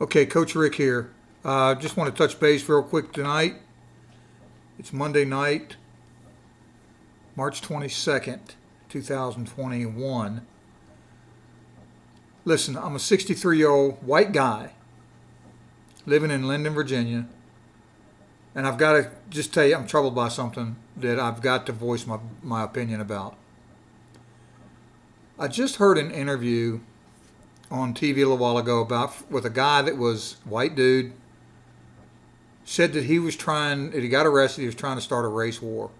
Okay, Coach Rick here. Just want to touch base real quick tonight. It's Monday night, March 22nd, 2021. Listen, I'm a 63-year-old white guy living in Linden, Virginia, and I've got to just tell you I'm troubled by something that I've got to voice my opinion about. I just heard an interview on TV a little while ago with a guy that was a white dude, said that he got arrested, he was trying to start a race war.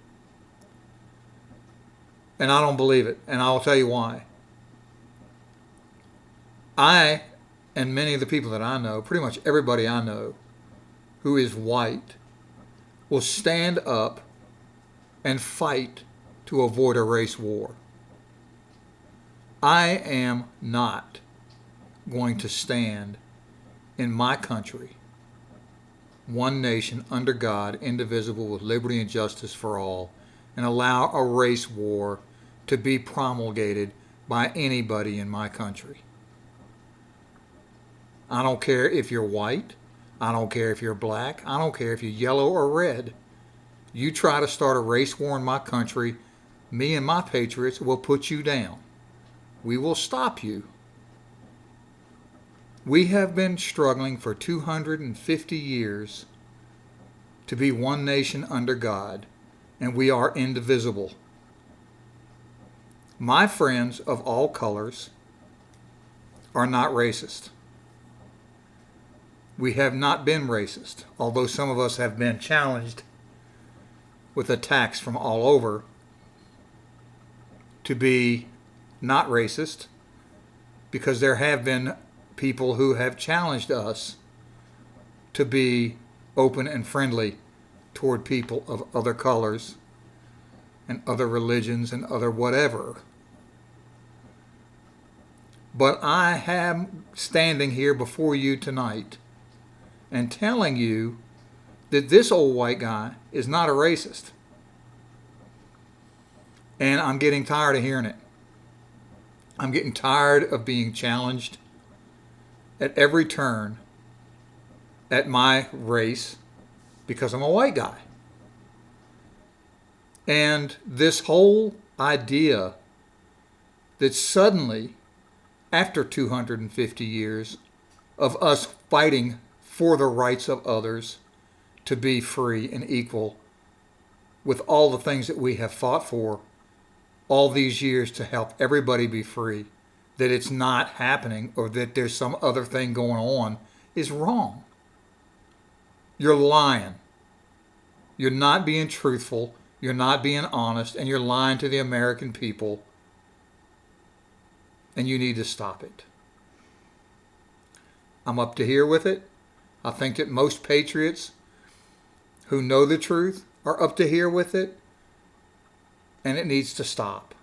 And I don't believe it, and I'll tell you why. I, and many of the people that I know, pretty much everybody I know who is white, will stand up and fight to avoid a race war. I am not going to stand in my country, one nation under God, indivisible, with liberty and justice for all, and allow a race war to be promulgated by anybody in my country. I don't care if you're white. I don't care if you're black. I don't care if you're yellow or red. You try to start a race war in my country, me and my patriots will put you down. We will stop you. We have been struggling for 250 years to be one nation under God, and we are indivisible. My friends of all colors are not racist. We have not been racist, although some of us have been challenged with attacks from all over to be not racist, because there have been people who have challenged us to be open and friendly toward people of other colors and other religions and other whatever. But I am standing here before you tonight and telling you that this old white guy is not a racist. And I'm getting tired of hearing it. I'm getting tired of being challenged at every turn at my race because I'm a white guy. And this whole idea that suddenly, after 250 years of us fighting for the rights of others to be free and equal with all the things that we have fought for all these years to help everybody be free, that it's not happening or that there's some other thing going on, is wrong. You're lying. You're not being truthful. You're not being honest, and you're lying to the American people, and you need to stop it. I'm up to here with it. I think that most patriots who know the truth are up to here with it, and it needs to stop.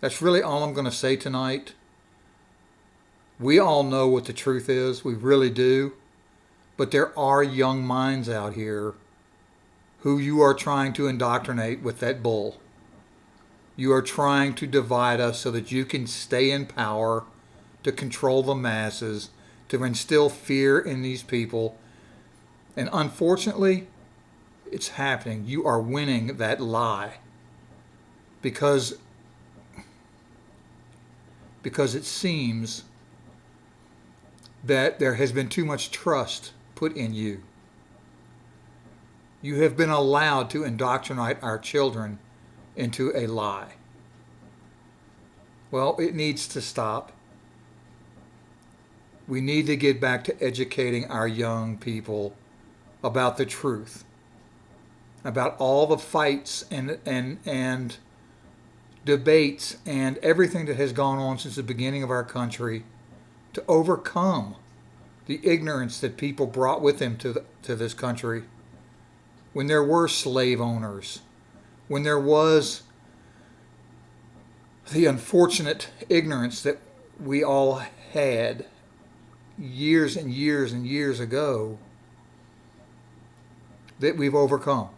That's really all I'm going to say tonight. We all know what the truth is. We really do. But there are young minds out here who you are trying to indoctrinate with that bull. You are trying to divide us so that you can stay in power, to control the masses, to instill fear in these people. And unfortunately, it's happening. You are winning that lie because it seems that there has been too much trust put in you. You have been allowed to indoctrinate our children into a lie. Well, it needs to stop. We need to get back to educating our young people about the truth, about all the fights and debates and everything that has gone on since the beginning of our country to overcome the ignorance that people brought with them to this country. When there were slave owners, when there was the unfortunate ignorance that we all had years and years and years ago, that we've overcome.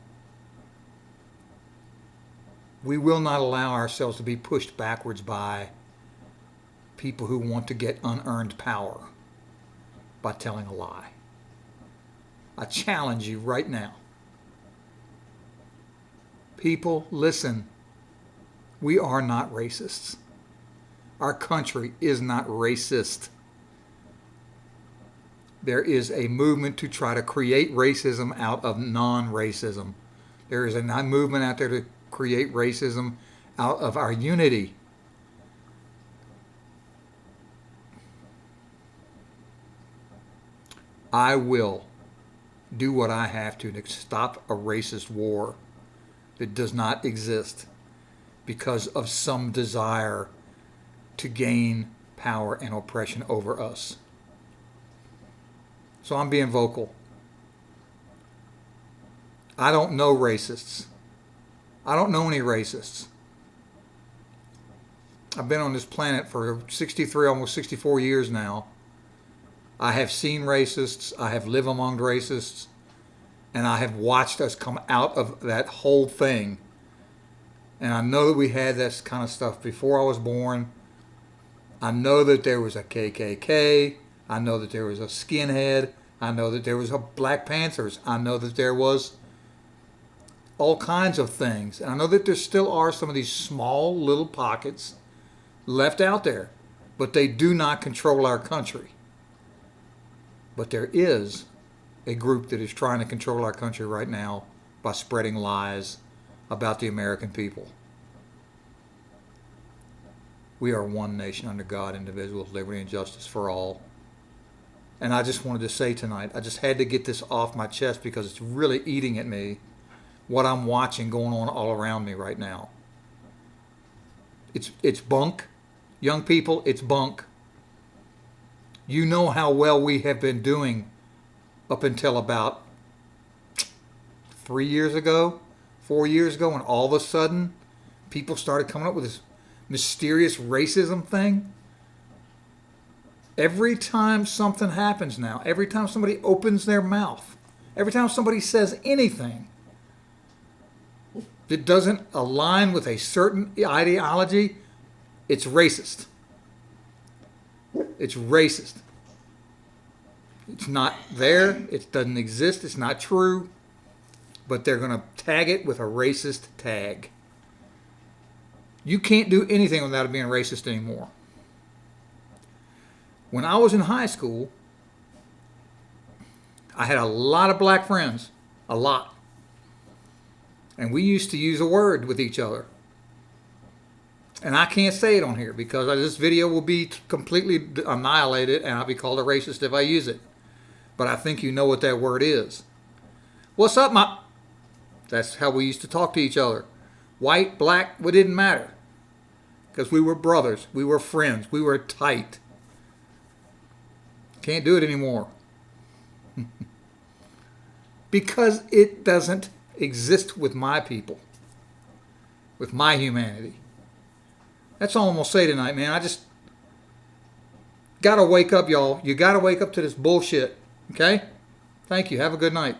We will not allow ourselves to be pushed backwards by people who want to get unearned power. by telling a lie. I challenge you right now. People, listen. We are not racists. Our country is not racist. There is a movement to try to create racism out of non-racism. There is a movement out there to create racism out of our unity. I will do what I have to stop a racist war that does not exist because of some desire to gain power and oppression over us. So I'm being vocal. I don't know racists. I don't know any racists. I've been on this planet for 63, almost 64 years now. I have seen racists. I have lived among racists. And I have watched us come out of that whole thing. And I know that we had this kind of stuff before I was born. I know that there was a KKK. I know that there was a skinhead. I know that there was a Black Panthers. I know that there was all kinds of things. And I know that there still are some of these small little pockets left out there. But they do not control our country. But there is a group that is trying to control our country right now by spreading lies about the American people. We are one nation under God, indivisible, liberty, and justice for all. And I just wanted to say tonight, I just had to get this off my chest because it's really eating at me what I'm watching going on all around me right now. It's bunk. Young people, it's bunk. You know how well we have been doing up until about 3 years ago, 4 years ago, and all of a sudden people started coming up with this mysterious racism thing. Every time something happens now, every time somebody opens their mouth, every time somebody says anything that doesn't align with a certain ideology, it's racist. It's racist. It's not there. It doesn't exist. It's not true. But they're going to tag it with a racist tag. You can't do anything without it being racist anymore. When I was in high school, I had a lot of black friends. A lot. And we used to use a word with each other. And I can't say it on here because this video will be completely annihilated and I'll be called a racist if I use it. But I think you know what that word is. What's up, my... That's how we used to talk to each other. White, black, it didn't matter. Because we were brothers. We were friends. We were tight. Can't do it anymore. Because it doesn't exist with my people. With my humanity. That's all I'm going to say tonight, man. I just got to wake up, y'all. You got to wake up to this bullshit. Okay? Thank you. Have a good night.